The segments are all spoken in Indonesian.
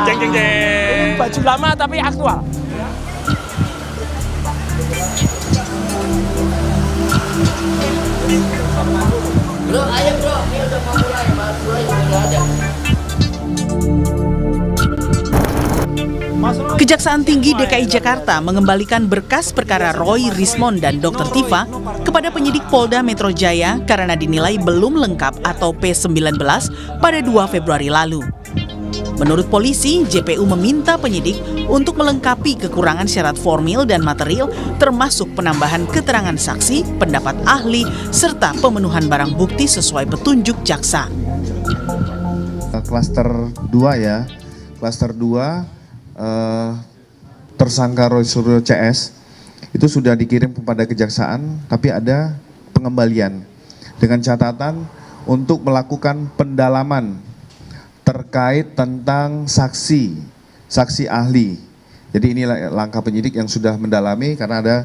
Jeng jeng jeng. Baju lama tapi aktual. Bro, ayo bro, ini udah mau mulai, Mas Bro udah ada. Kejaksaan Tinggi DKI Jakarta mengembalikan berkas perkara Roy Rismond dan Dr. Tifa kepada penyidik Polda Metro Jaya karena dinilai belum lengkap atau P19 pada 2 Februari lalu. Menurut polisi, JPU meminta penyidik untuk melengkapi kekurangan syarat formil dan material termasuk penambahan keterangan saksi, pendapat ahli, serta pemenuhan barang bukti sesuai petunjuk jaksa. Klaster 2 ya, klaster 2 tersangka Roy Suryo CS itu sudah dikirim kepada kejaksaan, tapi ada pengembalian dengan catatan untuk melakukan pendalaman terkait tentang saksi ahli. Jadi ini langkah penyidik yang sudah mendalami karena ada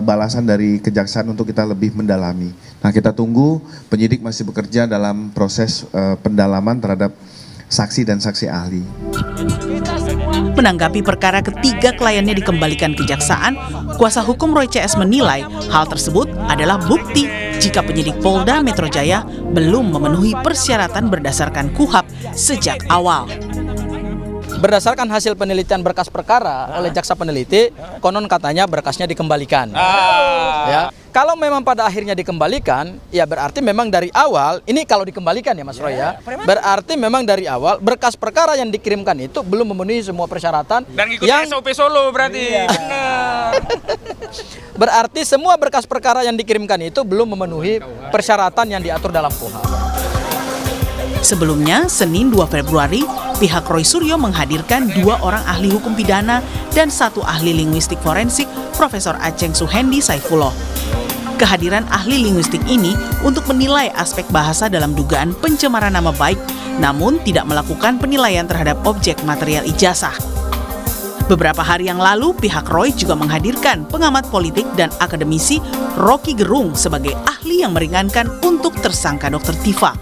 balasan dari kejaksaan untuk kita lebih mendalami. Nah, kita tunggu, penyidik masih bekerja dalam proses pendalaman terhadap saksi dan saksi ahli. Menanggapi perkara ketiga kliennya dikembalikan kejaksaan, kuasa hukum Roy CS menilai hal tersebut adalah bukti jika penyidik Polda Metro Jaya belum memenuhi persyaratan berdasarkan KUHP sejak awal. Berdasarkan hasil penelitian berkas perkara oleh jaksa peneliti, konon katanya berkasnya dikembalikan. Ya. Kalau memang pada akhirnya dikembalikan, ya berarti memang dari awal, ini kalau dikembalikan ya Mas Roy ya, berarti memang dari awal berkas perkara yang dikirimkan itu belum memenuhi semua persyaratan. Dan ngikutin yang SOP Solo berarti. Benar. Berarti semua berkas perkara yang dikirimkan itu belum memenuhi persyaratan yang diatur dalam KUHP. Sebelumnya, Senin 2 Februari, pihak Roy Suryo menghadirkan 2 orang ahli hukum pidana dan 1 ahli linguistik forensik, Profesor Aceng Suhendi Saifullah. Kehadiran ahli linguistik ini untuk menilai aspek bahasa dalam dugaan pencemaran nama baik, namun tidak melakukan penilaian terhadap objek material ijazah. Beberapa hari yang lalu, pihak Roy juga menghadirkan pengamat politik dan akademisi Rocky Gerung sebagai ahli yang meringankan untuk tersangka Dr. Tifa.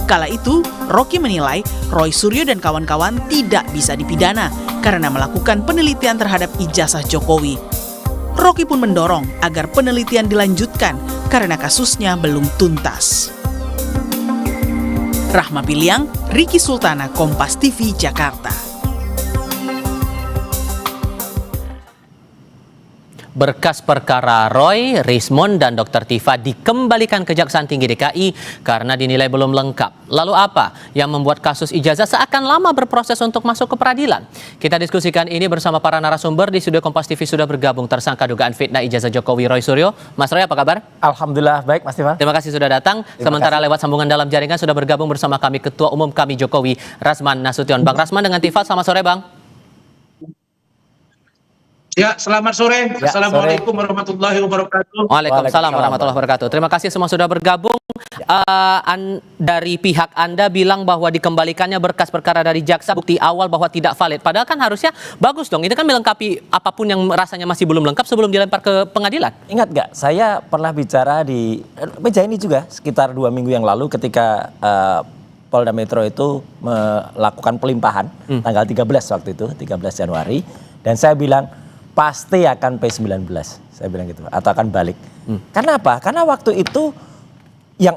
Kala itu, Rocky menilai Roy Suryo dan kawan-kawan tidak bisa dipidana karena melakukan penelitian terhadap ijazah Jokowi. Rocky pun mendorong agar penelitian dilanjutkan karena kasusnya belum tuntas. Rahma Piliang, Riki Sultana, Kompas TV, Jakarta. Berkas perkara Roy, Rismond, dan Dr. Tifa dikembalikan Kejaksaan Tinggi DKI karena dinilai belum lengkap. Lalu apa yang membuat kasus ijazah seakan lama berproses untuk masuk ke peradilan? Kita diskusikan ini bersama para narasumber. Di studio Kompas TV sudah bergabung tersangka dugaan fitnah ijazah Jokowi Roy Suryo. Mas Roy, apa kabar? Alhamdulillah baik Mas Tifa. Terima kasih sudah datang. Sementara lewat sambungan dalam jaringan sudah bergabung bersama kami Ketua Umum kami Jokowi, Rasman Nasution. Bang Rasman dengan Tifa, selamat sore Bang. Ya, selamat sore. Assalamualaikum warahmatullahi wabarakatuh. Waalaikumsalam warahmatullahi wabarakatuh. Terima kasih semua sudah bergabung. Dari pihak Anda bilang bahwa dikembalikannya berkas perkara dari jaksa, bukti awal bahwa tidak valid. Padahal kan harusnya bagus dong. Ini kan melengkapi apapun yang rasanya masih belum lengkap sebelum dilempar ke pengadilan. Ingat nggak? Saya pernah bicara di meja ini juga sekitar 2 minggu yang lalu ketika Polda Metro itu melakukan pelimpahan tanggal 13 waktu itu, 13 Januari. Dan saya bilang, pasti akan P19, saya bilang gitu, atau akan balik. Karena apa? Karena waktu itu yang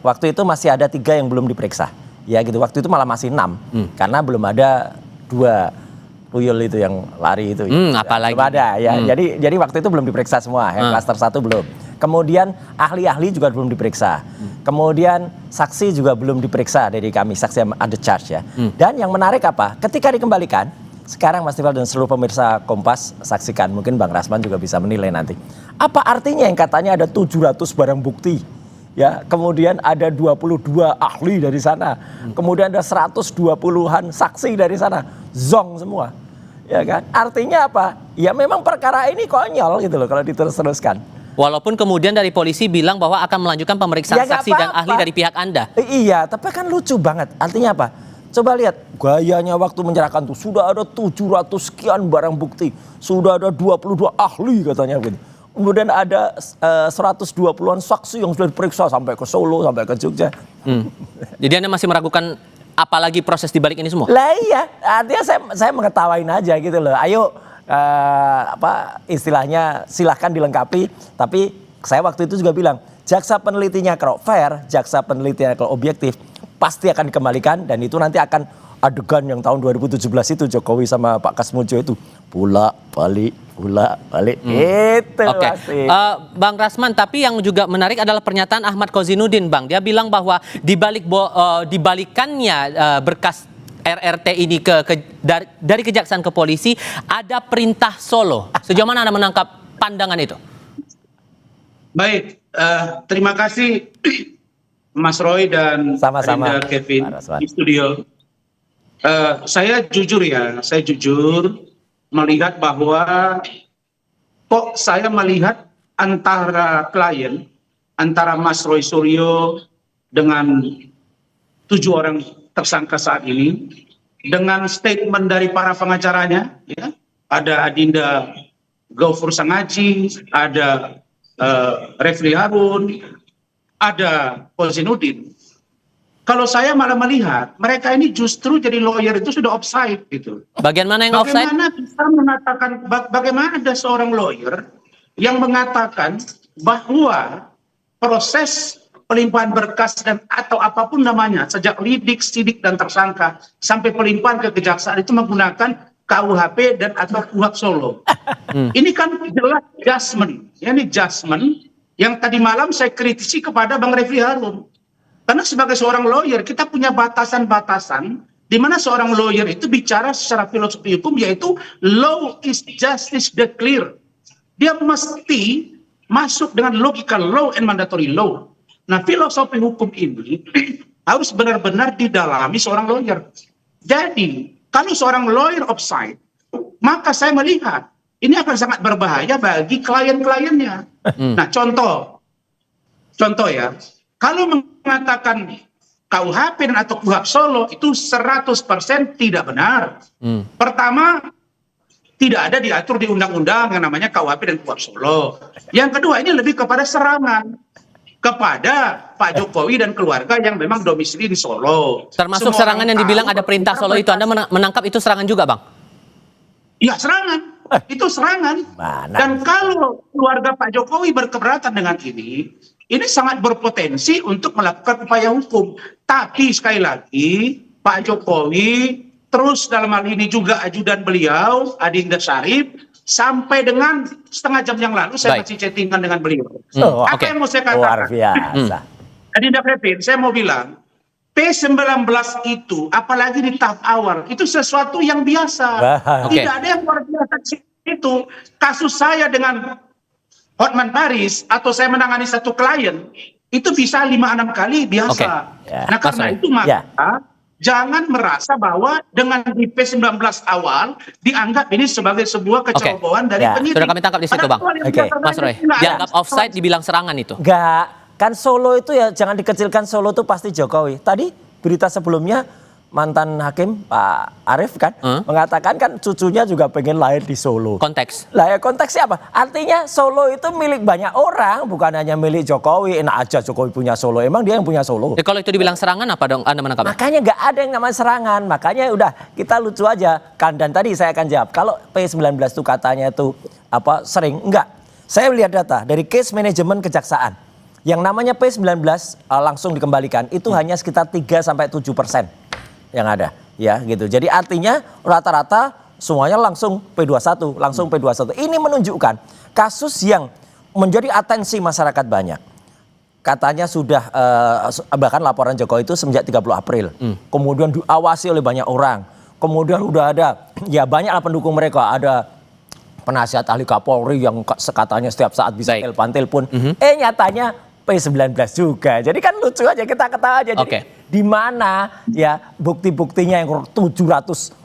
waktu itu masih ada 3 yang belum diperiksa. Ya gitu, waktu itu malah masih 6, karena belum ada 2 tuyul itu yang lari itu. Apalagi? Belum ada ya. Jadi waktu itu belum diperiksa semua, yang klaster 1 belum. Kemudian ahli-ahli juga belum diperiksa. Kemudian saksi juga belum diperiksa dari kami, saksi yang ada charge ya. Dan yang menarik apa? Ketika dikembalikan, sekarang Mas Tifal dan seluruh pemirsa Kompas saksikan, mungkin Bang Rasman juga bisa menilai nanti. Apa artinya yang katanya ada 700 barang bukti? Ya, kemudian ada 22 ahli dari sana. Kemudian ada 120-an saksi dari sana. Zong semua. Ya kan? Artinya apa? Ya memang perkara ini konyol gitu loh kalau diterus-teruskan. Walaupun kemudian dari polisi bilang bahwa akan melanjutkan pemeriksaan saksi dan ahli dari pihak Anda. Iya, tapi kan lucu banget. Artinya apa? Coba lihat gayanya waktu menyerahkan tuh sudah ada 700 sekian barang bukti, sudah ada 22 ahli katanya begitu. Kemudian ada 120-an saksi yang sudah diperiksa sampai ke Solo, sampai ke Jogja. Jadi Anda masih meragukan apalagi proses di balik ini semua. Lah iya, artinya saya mengetawain aja gitu loh. Ayo istilahnya silahkan dilengkapi. Tapi saya waktu itu juga bilang, jaksa penelitinya kalau fair, jaksa penelitinya kalau objektif, pasti akan dikembalikan dan itu nanti akan adegan yang tahun 2017 itu Jokowi sama Pak Kasmujo itu bolak-balik itu Oke. pasti. Bang Rasman, tapi yang juga menarik adalah pernyataan Ahmad Kozinuddin, Bang. Dia bilang bahwa dibalikannya berkas RRT ini dari kejaksaan ke polisi ada perintah Solo. Sejauh mana Anda menangkap pandangan itu? Baik, terima kasih Mas Roy dan Sama-sama, Adinda Kevin Pak Rasman. di studio. Saya jujur melihat bahwa kok saya melihat antara klien, antara Mas Roy Suryo dengan 7 orang tersangka saat ini, dengan statement dari para pengacaranya, ya, ada Adinda Gaufur Sangaji, ada Refli Harun, ada Kozinuddin. Kalau saya malah melihat mereka ini justru jadi lawyer itu sudah offside gitu. Bagian mana yang offside? Bagaimana bisa mengatakan, bagaimana ada seorang lawyer yang mengatakan bahwa proses pelimpahan berkas dan atau apapun namanya, sejak lidik, sidik dan tersangka sampai pelimpahan ke kejaksaan itu menggunakan KUHP dan atau KUHP Solo. Ini kan jelas judgment. Ini judgment yang tadi malam saya kritisi kepada Bang Refli Harun. Karena sebagai seorang lawyer kita punya batasan-batasan di mana seorang lawyer itu bicara secara filosofi hukum, yaitu law is justice declare. Dia mesti masuk dengan logika law and mandatory law. Nah, filosofi hukum ini harus benar-benar didalami seorang lawyer. Jadi, kalau seorang lawyer offside, maka saya melihat ini akan sangat berbahaya bagi klien-kliennya. Nah, contoh ya, kalau mengatakan KUHP dan atau KUHP Solo itu 100% tidak benar. Pertama, tidak ada diatur di undang-undang yang namanya KUHP dan KUHP Solo. Yang kedua, ini lebih kepada serangan kepada Pak Jokowi dan keluarga yang memang domisili di Solo. Termasuk Semua serangan orang yang dibilang tahu ada perintah Solo itu. Anda menangkap itu serangan juga, Bang? Ya, serangan. Itu serangan. Mana? Dan kalau keluarga Pak Jokowi berkeberatan dengan ini sangat berpotensi untuk melakukan upaya hukum. Tapi sekali lagi, Pak Jokowi terus dalam hal ini juga ajudan beliau, Adinda Syarif, sampai dengan setengah jam yang lalu saya masih chattingan dengan beliau. Apa yang mau saya Luar katakan? biasa. Adinda Kevin, saya mau bilang, P19 itu, apalagi di tahap awal, itu sesuatu yang biasa. Tidak ada yang luar biasa itu. Kasus saya dengan Hotman Paris, atau saya menangani satu klien, itu bisa 5-6 kali biasa. Nah, karena itu maka jangan merasa bahwa dengan di P19 awal dianggap ini sebagai sebuah kecerobohan dari penyidik. Sudah kami tangkap di situ, Bang. Mas Roy, dianggap offside dibilang serangan itu. Enggak, kan Solo itu ya jangan dikecilkan, Solo itu pasti Jokowi. Tadi berita sebelumnya mantan hakim Pak Arief kan mengatakan kan cucunya juga pengen lahir di Solo. Konteks. Lah ya konteksnya apa? Artinya Solo itu milik banyak orang, bukan hanya milik Jokowi. Enak aja Jokowi punya Solo, emang dia yang punya Solo. Kalau itu dibilang serangan apa dong Anda menangkapnya? Makanya nggak ada yang namanya serangan, makanya udah kita lucu aja kan. Dan tadi saya akan jawab, kalau P19 itu katanya itu apa sering, enggak. Saya lihat data dari case manajemen kejaksaan. Yang namanya P19 langsung dikembalikan itu hanya sekitar 3-7% yang ada, ya gitu. Jadi artinya rata-rata semuanya langsung P21, langsung P21. Ini menunjukkan kasus yang menjadi atensi masyarakat banyak. Katanya sudah bahkan laporan Jokowi itu semenjak 30 April. Kemudian diawasi oleh banyak orang. Kemudian udah ada ya banyaklah pendukung mereka, ada penasihat ahli Kapolri yang katanya setiap saat bisa telepon. Nyatanya P19 juga. Jadi kan lucu aja, kita ketawa aja. Jadi di mana ya bukti-buktinya yang 700.000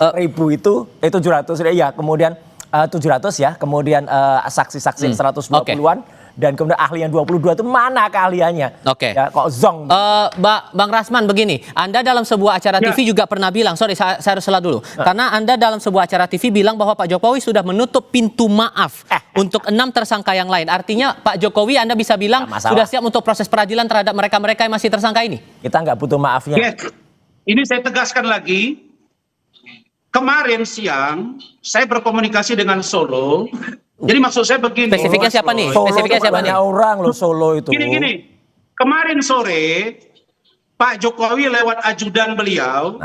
itu 700 ya, kemudian 700 ya, kemudian saksi-saksi yang 120-an dan kemudian ahli yang 22 itu mana keahliannya? Ya, kok zong. Bang Rasman begini, Anda dalam sebuah acara TV juga pernah bilang, sorry saya harus salah dulu. Karena Anda dalam sebuah acara TV bilang bahwa Pak Jokowi sudah menutup pintu maaf untuk 6 tersangka yang lain. Artinya Pak Jokowi Anda bisa bilang sudah siap untuk proses peradilan terhadap mereka-mereka yang masih tersangka ini? Kita nggak butuh maafnya. ini saya tegaskan lagi. Kemarin siang saya berkomunikasi dengan Solo. Jadi maksud saya begini. Spesifiknya siapa nih? Solo Spesifiknya itu siapa nih? banyak orang loh Solo itu. Gini. Kemarin sore Pak Jokowi lewat ajudan beliau,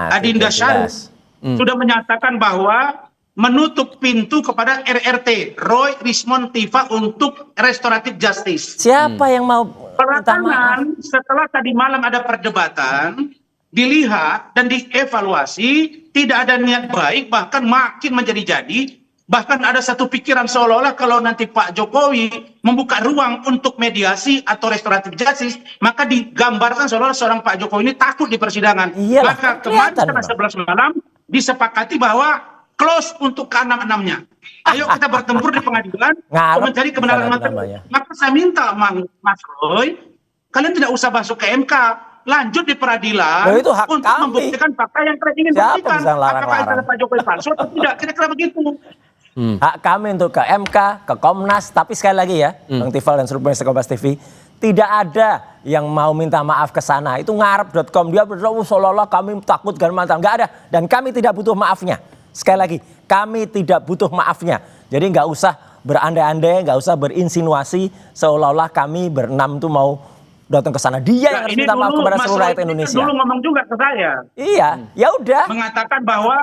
Adinda Syarif, sudah menyatakan bahwa menutup pintu kepada RRT, Roy Rismond Tifa, untuk restoratif justice. Siapa yang mau minta maaf? Belakangan setelah tadi malam ada perdebatan, dilihat dan dievaluasi, tidak ada niat baik, bahkan makin menjadi-jadi. Bahkan ada satu pikiran seolah-olah kalau nanti Pak Jokowi membuka ruang untuk mediasi atau restoratif justice, maka digambarkan seolah-olah seorang Pak Jokowi ini takut di persidangan. Iyalah, Maka kemarin setelah 11 malam disepakati bahwa close untuk ke-6-6-nya. Ayo kita bertempur di pengadilan untuk mencari kebenaran material. Maka saya minta Mas Roy, kalian tidak usah masuk ke MK. Lanjut di peradilan itu hak untuk kami. membuktikan fakta yang kalian ingin Siapa buktikan. bisa ngelarang-larang? Apakah itu Pak Jokowi palsu atau tidak? Kira-kira begitu. Hak kami untuk ke MK, ke Komnas, tapi sekali lagi ya, Bang Tifal dan seluruh pemirsa Kompas TV, tidak ada yang mau minta maaf ke sana. Itu ngarep.com, dia berdoa seolah-olah kami takut dan mantan. Nggak ada, dan kami tidak butuh maafnya. Sekali lagi, kami tidak butuh maafnya. Jadi nggak usah berandai-andai, nggak usah berinsinuasi seolah-olah kami berenam tuh mau datang ke sana. Dia yang harus minta maaf kepada seluruh rakyat Indonesia. Dulu ngomong juga ke saya. Iya, ya udah. Mengatakan bahwa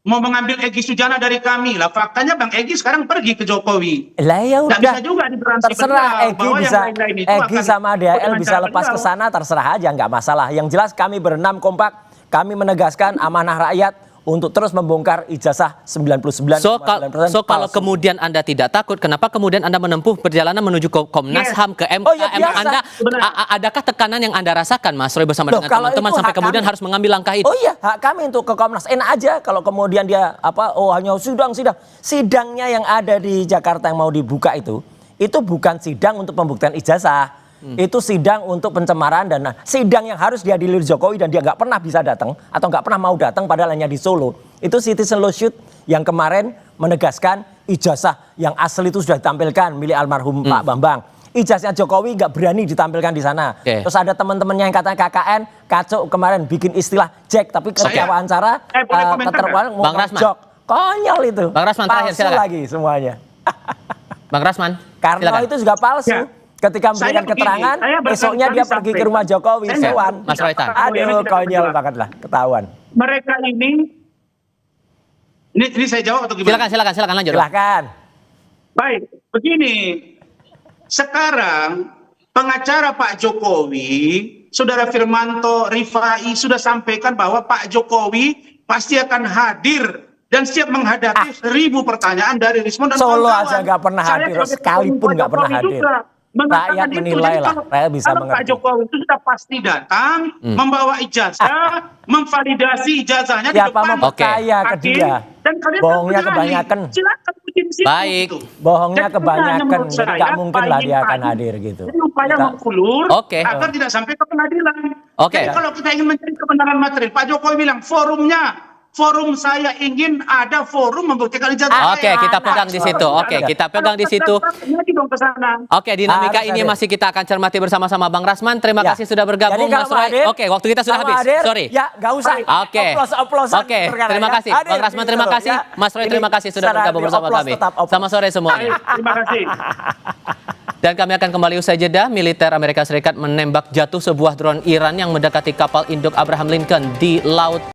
mau mengambil Egy Sujana dari kami. Lah faktanya Bang Egy sekarang pergi ke Jokowi. Lah ya udah. Bisa juga diberansi terserah beliau, Egy bahwa yang bisa lain-lain itu Egy akan sama DHL bisa dengan lepas beliau. ke sana, terserah aja, nggak masalah. Yang jelas kami berenam kompak, kami menegaskan amanah rakyat untuk terus membongkar ijazah 99,9% So kalau kemudian Anda tidak takut, kenapa kemudian Anda menempuh perjalanan menuju ke Komnas HAM, ke MK? Oh, ya, Emang biasa. Anda adakah tekanan yang Anda rasakan, Mas Roy, bersama Loh, dengan kalau teman-teman itu sampai hak kemudian kami. harus mengambil langkah itu? Oh iya, hak kami untuk ke Komnas. Enak aja kalau kemudian dia hanya sidang. Sidangnya yang ada di Jakarta yang mau dibuka itu bukan sidang untuk pembuktian ijazah. Itu sidang untuk pencemaran dan sidang yang harus dihadiri Jokowi dan dia nggak pernah bisa datang atau nggak pernah mau datang padahal hanya di Solo. Itu citizen lawsuit yang kemarin menegaskan ijazah yang asli itu sudah ditampilkan milik almarhum Pak Bambang. Ijazah Jokowi nggak berani ditampilkan di sana. Terus ada teman-temannya yang katanya KKN, kacau kemarin bikin istilah Jack, tapi ketika wawancara Bang Rasman. Konyol itu. Bang Rasman terakhir, palsu silakan. lagi semuanya. Bang Rasman, Karena silakan. itu juga palsu. Ya. Ketika Saya memberikan begini, keterangan, saya besoknya dia pergi ke rumah Jokowi, Saya sewan. Mas Roytan. Aduh, konyol banget lah, ketahuan. Mereka ini saya jawab atau gimana? Silakan lanjut. Silahkan. Baik, begini. Sekarang pengacara Pak Jokowi, Saudara Firmanto Rifai sudah sampaikan bahwa Pak Jokowi pasti akan hadir dan siap menghadapi 1000 pertanyaan dari Rismond dan Solo kawan-kawan. aja nggak pernah Saya hadir, sebagai sekalipun Pak nggak pernah Jokowi hadir. juga mengatakan Rakyat itu. menilai Jadi lah, rakyat bisa kalau Pak mengerti. Jokowi itu sudah pasti datang, membawa ijazah, memvalidasi ijazahnya di Siapa depan mau percaya ke hakim, dia? dan kalian Bohongnya berani. kebanyakan. Silakan uji di situ, Baik. gitu. Bohongnya Dan kebanyakan, menurut jadi nggak saya, mungkin lah dia akan pagi-pagi, hadir gitu. Jadi upaya Kita- mengulur Oke. agar tidak sampai ke pengadilan. Oke. Jadi kalau kita ingin mencari kebenaran material, Pak Jokowi bilang forum saya ingin ada forum membuktikan ijazah Oke, saya. kita pegang di situ. Oke, kita pegang di situ. Nanti dong ke sana. Oke, dinamika Harus ini hadir. masih kita akan cermati bersama-sama Bang Rasman. Terima Ya. kasih sudah bergabung, Jadi kalau Mas mau Roy. hadir, Oke, waktu kita sudah kalau habis. hadir, Sorry. Ya, nggak usah. Oke. Oplos-oplosan Oke, perkara terima ya. kasih. Hadir Bang Rasman, gitu terima loh, kasih. ya. Mas Roy, Ini terima kasih sudah secara bergabung bersama oplos, kami. tetap oplos. Selamat sore semuanya. Terima kasih. Dan kami akan kembali usai jeda. Militer Amerika Serikat menembak jatuh sebuah drone Iran yang mendekati kapal induk Abraham Lincoln di Laut